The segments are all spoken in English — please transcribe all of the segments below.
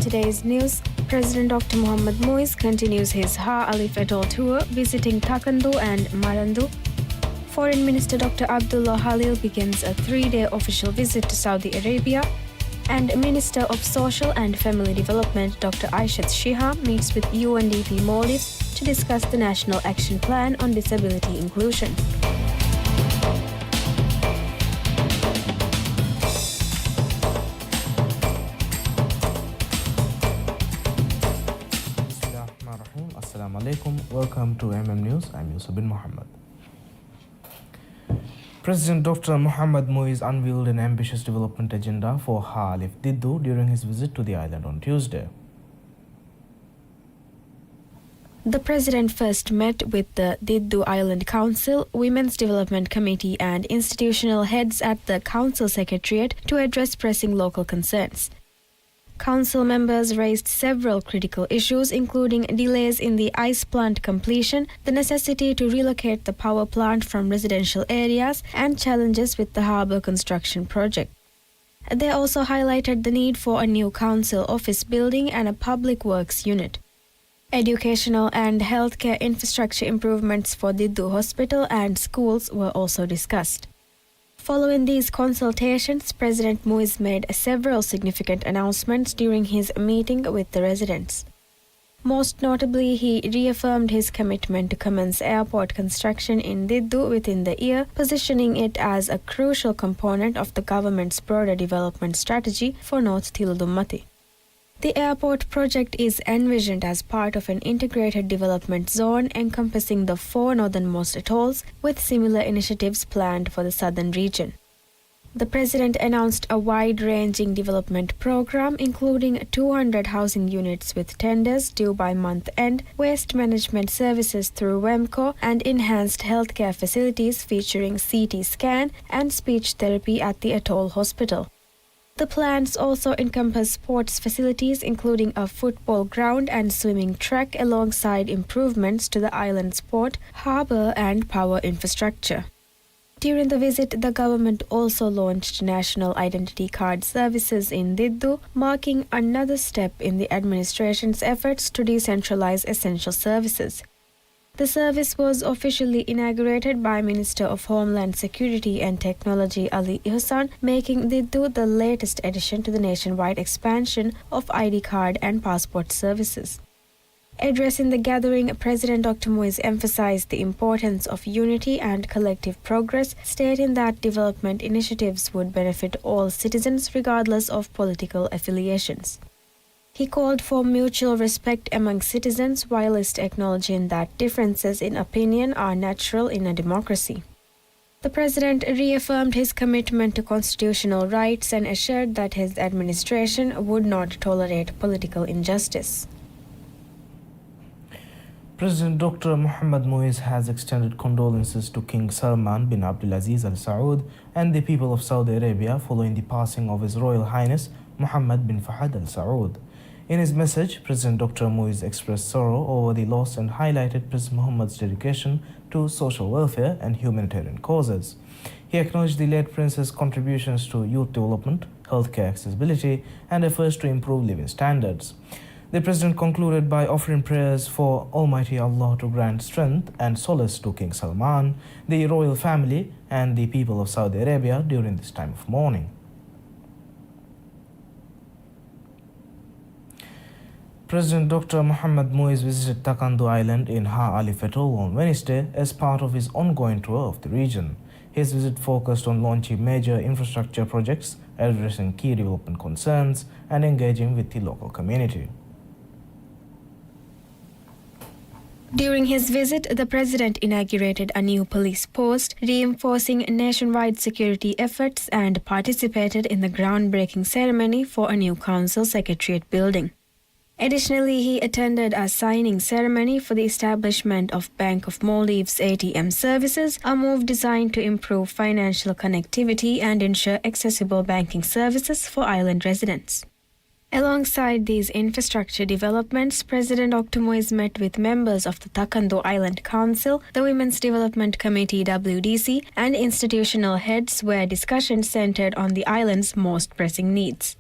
today's news, President Dr. Mohammad Moise continues his Ha Alif Atoll tour, visiting Takandu and Marandu. Foreign Minister Dr. Abdullah Halil begins a 3-day official visit to Saudi Arabia. And Minister of Social and Family Development Dr. Aishat Shiha meets with UNDP Maldives to discuss the National Action Plan on Disability Inclusion. Assalamu alaikum. Welcome to News. I'm Yusuf bin Muhammad. President Dr. Mohammad Moise unveiled an ambitious development agenda for Ha Alif Diddu during his visit to the island on Tuesday. The President first met with the Diddu Island Council, Women's Development Committee and institutional heads at the Council Secretariat to address pressing local concerns. Council members raised several critical issues, including delays in the ice plant completion, the necessity to relocate the power plant from residential areas, and challenges with the harbour construction project. They also highlighted the need for a new council office building and a public works unit. Educational and healthcare infrastructure improvements for Diddu Hospital and schools were also discussed. Following these consultations, President Moise made several significant announcements during his meeting with the residents. Most notably, he reaffirmed his commitment to commence airport construction in Diddu within the year, positioning it as a crucial component of the government's broader development strategy for North Tiludummati. The airport project is envisioned as part of an integrated development zone encompassing the 4 northernmost atolls, with similar initiatives planned for the southern region. The President announced a wide-ranging development program, including 200 housing units with tenders due by month end, waste management services through WEMCO, and enhanced healthcare facilities featuring CT scan and speech therapy at the atoll hospital. The plans also encompass sports facilities, including a football ground and swimming track, alongside improvements to the island's port, harbour and power infrastructure. During the visit, the government also launched National Identity Card services in Diddu, marking another step in the administration's efforts to decentralize essential services. The service was officially inaugurated by Minister of Homeland Security and Technology Ali Ihsan, making Diddu the latest addition to the nationwide expansion of ID card and passport services. Addressing the gathering, President Dr. Moise emphasized the importance of unity and collective progress, stating that development initiatives would benefit all citizens regardless of political affiliations. He called for mutual respect among citizens, whilst acknowledging that differences in opinion are natural in a democracy. The President reaffirmed his commitment to constitutional rights and assured that his administration would not tolerate political injustice. President Dr. Mohammad Moise has extended condolences to King Salman bin Abdulaziz Al Saud and the people of Saudi Arabia following the passing of His Royal Highness Mohammed bin Fahad Al Saud. In his message, President Dr. Moise expressed sorrow over the loss and highlighted Prince Muhammad's dedication to social welfare and humanitarian causes. He acknowledged the late Prince's contributions to youth development, healthcare accessibility, and efforts to improve living standards. The President concluded by offering prayers for Almighty Allah to grant strength and solace to King Salman, the royal family, and the people of Saudi Arabia during this time of mourning. President Dr. Mohammad Moise visited Takandu Island in Ha Alif Atoll on Wednesday as part of his ongoing tour of the region. His visit focused on launching major infrastructure projects, addressing key development concerns, and engaging with the local community. During his visit, the President inaugurated a new police post, reinforcing nationwide security efforts, and participated in the groundbreaking ceremony for a new council secretariat building. Additionally, he attended a signing ceremony for the establishment of Bank of Maldives ATM services, a move designed to improve financial connectivity and ensure accessible banking services for island residents. Alongside these infrastructure developments, President Dr. Moise met with members of the Takandu Island Council, the Women's Development Committee WDC, and institutional heads, where discussions centered on the island's most pressing needs.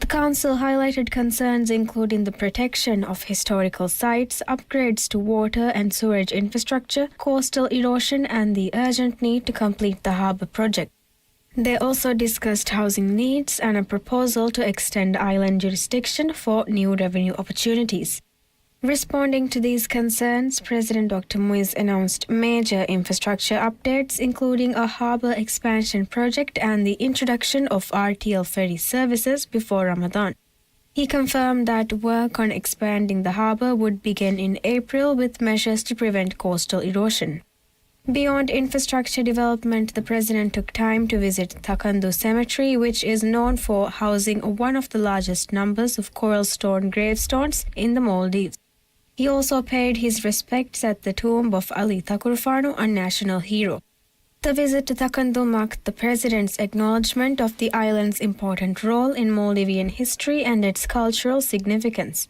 The council highlighted concerns including the protection of historical sites, upgrades to water and sewage infrastructure, coastal erosion, and the urgent need to complete the harbour project. They also discussed housing needs and a proposal to extend island jurisdiction for new revenue opportunities. Responding to these concerns, President Dr. Muiz announced major infrastructure updates, including a harbour expansion project and the introduction of RTL ferry services before Ramadan. He confirmed that work on expanding the harbour would begin in April with measures to prevent coastal erosion. Beyond infrastructure development, the president took time to visit Takandu Cemetery, which is known for housing one of the largest numbers of coral stone gravestones in the Maldives. He also paid his respects at the tomb of Ali Takurfanu, a national hero. The visit to Takandu marked the president's acknowledgement of the island's important role in Maldivian history and its cultural significance.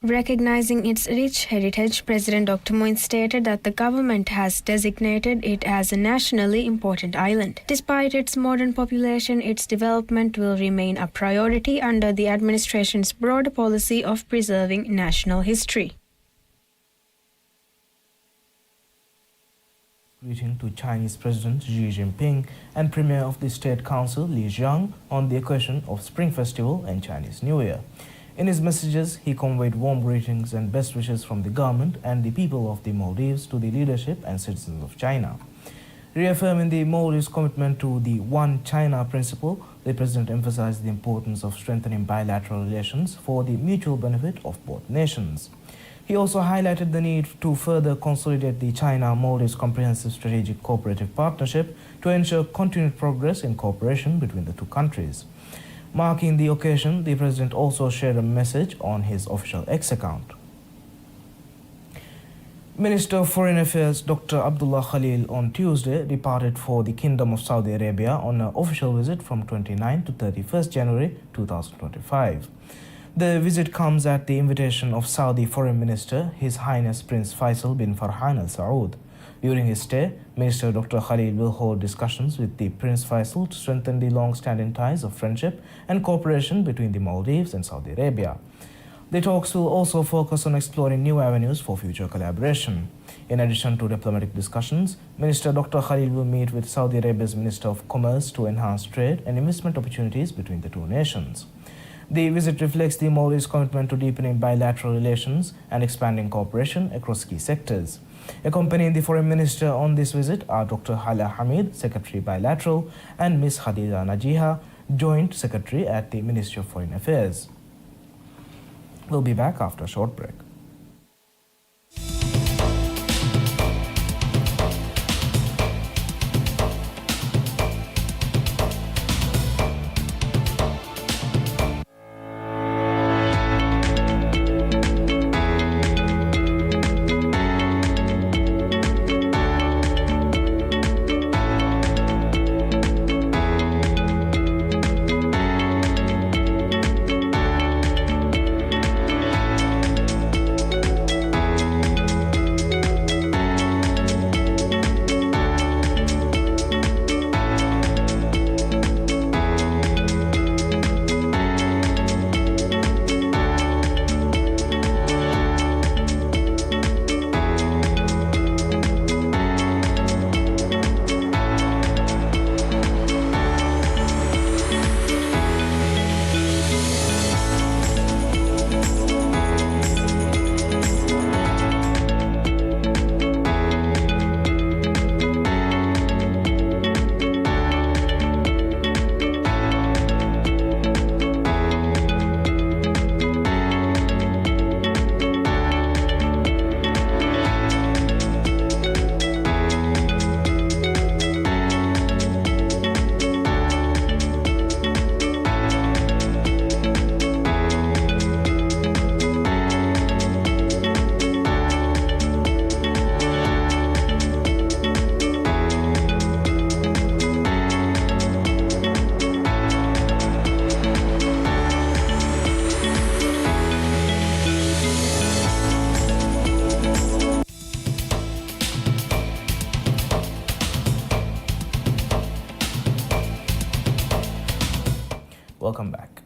Recognizing its rich heritage, President Dr. Muiz stated that the government has designated it as a nationally important island. Despite its modern population, its development will remain a priority under the administration's broader policy of preserving national history. Greeting to Chinese President Xi Jinping and Premier of the State Council Li Jiang on the occasion of Spring Festival and Chinese New Year. In his messages, he conveyed warm greetings and best wishes from the government and the people of the Maldives to the leadership and citizens of China. Reaffirming the Maldives' commitment to the One China principle, the President emphasized the importance of strengthening bilateral relations for the mutual benefit of both nations. He also highlighted the need to further consolidate the China-Maldives Comprehensive Strategic Cooperative Partnership to ensure continued progress in cooperation between the two countries. Marking the occasion, the President also shared a message on his official X account. Minister of Foreign Affairs Dr. Abdullah Khalil on Tuesday departed for the Kingdom of Saudi Arabia on an official visit from 29 to 31st January 2025. The visit comes at the invitation of Saudi Foreign Minister His Highness Prince Faisal bin Farhan Al Saud. During his stay, Minister Dr. Khalil will hold discussions with the Prince Faisal to strengthen the long-standing ties of friendship and cooperation between the Maldives and Saudi Arabia. The talks will also focus on exploring new avenues for future collaboration. In addition to diplomatic discussions, Minister Dr. Khalil will meet with Saudi Arabia's Minister of Commerce to enhance trade and investment opportunities between the two nations. The visit reflects the Maldives' commitment to deepening bilateral relations and expanding cooperation across key sectors. Accompanying the Foreign Minister on this visit are Dr. Hala Hamid, Secretary Bilateral, and Ms. Khadija Najiha, Joint Secretary at the Ministry of Foreign Affairs. We'll be back after a short break. Welcome back.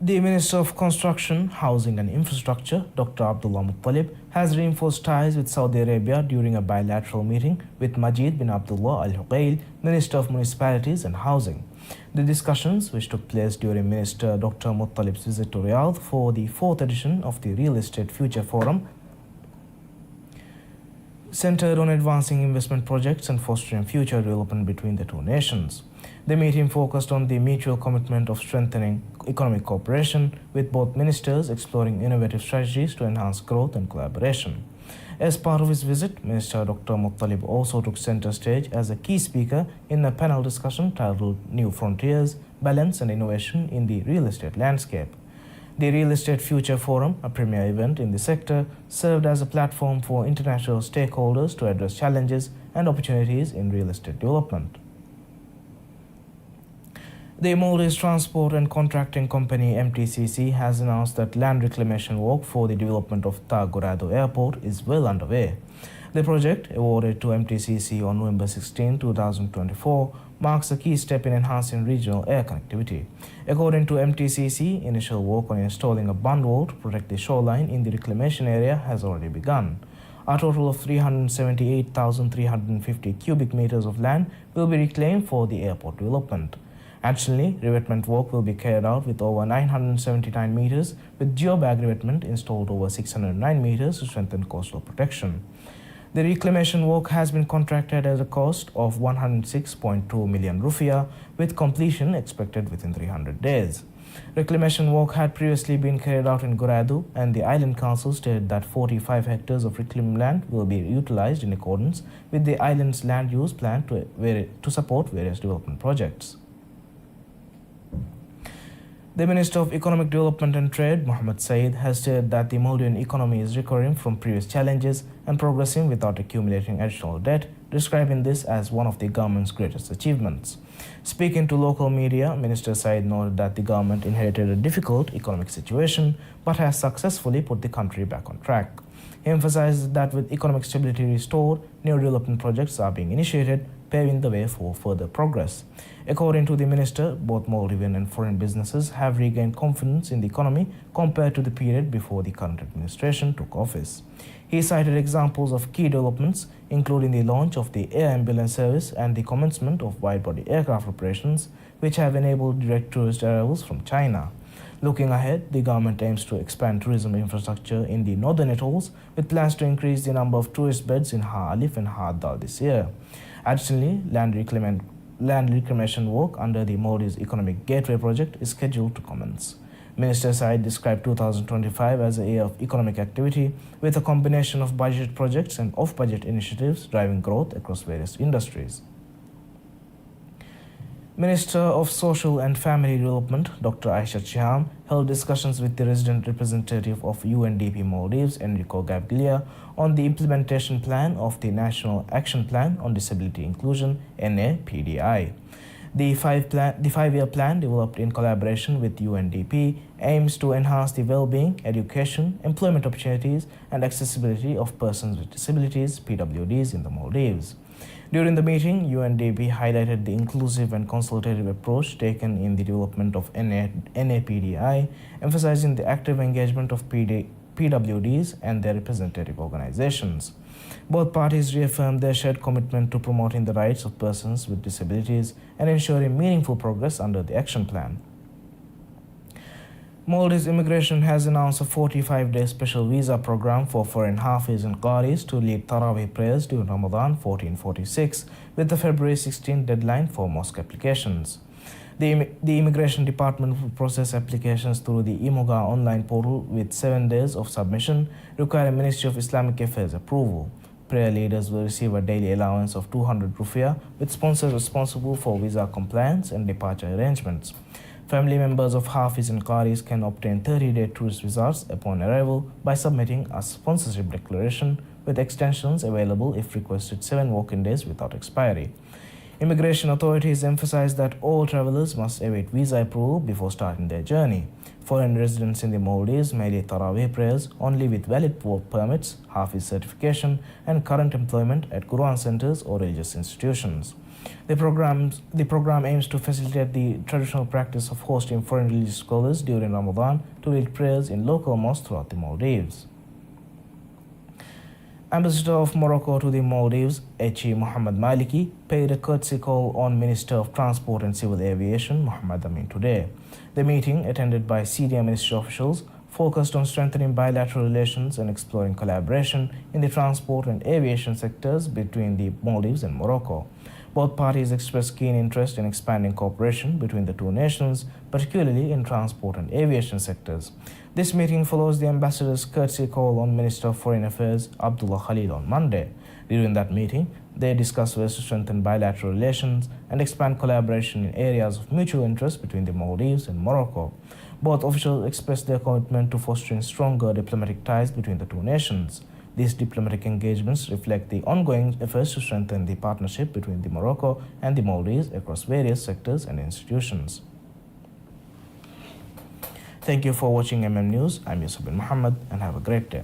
The Minister of Construction, Housing and Infrastructure, Dr. Abdullah Muttalib, has reinforced ties with Saudi Arabia during a bilateral meeting with Majid bin Abdullah Al Huqail, Minister of Municipalities and Housing. The discussions, which took place during Minister Dr. Muttalib's visit to Riyadh for the 4th edition of the Real Estate Future Forum, centered on advancing investment projects and fostering future development between the two nations. The meeting focused on the mutual commitment of strengthening economic cooperation, with both ministers exploring innovative strategies to enhance growth and collaboration. As part of his visit, Minister Dr. Muttalib also took center stage as a key speaker in a panel discussion titled New Frontiers, Balance and Innovation in the Real Estate Landscape. The Real Estate Future Forum, a premier event in the sector, served as a platform for international stakeholders to address challenges and opportunities in real estate development. The Maldives Transport and Contracting Company (MTCC) has announced that land reclamation work for the development of Tagorado Airport is well underway. The project, awarded to MTCC on November 16, 2024, marks a key step in enhancing regional air connectivity. According to MTCC, initial work on installing a bund wall to protect the shoreline in the reclamation area has already begun. A total of 378,350 cubic meters of land will be reclaimed for the airport development. Additionally, revetment work will be carried out with over 979 meters, with geobag revetment installed over 609 meters to strengthen coastal protection. The reclamation work has been contracted at a cost of 106.2 million rupiah, with completion expected within 300 days. Reclamation work had previously been carried out in Goradu, and the Island Council stated that 45 hectares of reclaimed land will be utilized in accordance with the island's land use plan to support various development projects. The Minister of Economic Development and Trade, Mohammed Said, has stated that the Maldivian economy is recovering from previous challenges and progressing without accumulating additional debt, describing this as one of the government's greatest achievements. Speaking to local media, Minister Said noted that the government inherited a difficult economic situation but has successfully put the country back on track. He emphasized that with economic stability restored, new development projects are being initiated, paving the way for further progress. According to the minister, both Maldivian and foreign businesses have regained confidence in the economy compared to the period before the current administration took office. He cited examples of key developments, including the launch of the air ambulance service and the commencement of wide-body aircraft operations, which have enabled direct tourist arrivals from China. Looking ahead, the government aims to expand tourism infrastructure in the northern atolls, with plans to increase the number of tourist beds in Ha Alif and Ha Dal this year. Additionally, land reclamation work under the Maldives Economic Gateway project is scheduled to commence. Minister Said described 2025 as a year of economic activity, with a combination of budget projects and off-budget initiatives driving growth across various industries. Minister of Social and Family Development, Dr. Aisha Chiham, held discussions with the resident representative of UNDP Maldives, Enrico Gabglia, on the implementation plan of the National Action Plan on Disability Inclusion, NAPDI. The five-year plan, developed in collaboration with UNDP, aims to enhance the well-being, education, employment opportunities, and accessibility of persons with disabilities, PWDs, in the Maldives. During the meeting, UNDP highlighted the inclusive and consultative approach taken in the development of NAPDI, emphasizing the active engagement of PWDs and their representative organizations. Both parties reaffirmed their shared commitment to promoting the rights of persons with disabilities and ensuring meaningful progress under the action plan. Maldives Immigration has announced a 45-day special visa program for foreign Hafiz and Qaris to lead Tarawih prayers during Ramadan 1446, with the February 16 deadline for mosque applications. The Immigration Department will process applications through the IMOGA online portal with 7 days of submission, requiring Ministry of Islamic Affairs approval. Prayer leaders will receive a daily allowance of 200 rupiah, with sponsors responsible for visa compliance and departure arrangements. Family members of Hafiz and Qaris can obtain 30-day tourist visas upon arrival by submitting a sponsorship declaration, with extensions available if requested 7 working days without expiry. Immigration authorities emphasized that all travelers must await visa approval before starting their journey. Foreign residents in the Maldives may lead Taraweeh prayers only with valid work permits, Hafiz certification, and current employment at Quran centers or religious institutions. The program aims to facilitate the traditional practice of hosting foreign religious scholars during Ramadan to lead prayers in local mosques throughout the Maldives. Ambassador of Morocco to the Maldives, Echi Mohammed Maliki, paid a courtesy call on Minister of Transport and Civil Aviation, Mohammed Amin, today. The meeting, attended by senior ministry officials, focused on strengthening bilateral relations and exploring collaboration in the transport and aviation sectors between the Maldives and Morocco. Both parties expressed keen interest in expanding cooperation between the two nations, particularly in transport and aviation sectors. This meeting follows the ambassador's courtesy call on Minister of Foreign Affairs Abdullah Khalil on Monday. During that meeting, they discussed ways to strengthen bilateral relations and expand collaboration in areas of mutual interest between the Maldives and Morocco. Both officials expressed their commitment to fostering stronger diplomatic ties between the two nations. These diplomatic engagements reflect the ongoing efforts to strengthen the partnership between the Morocco and the Maldives across various sectors and institutions. Thank you for watching MM News. I'm Yusuf bin Muhammad and have a great day.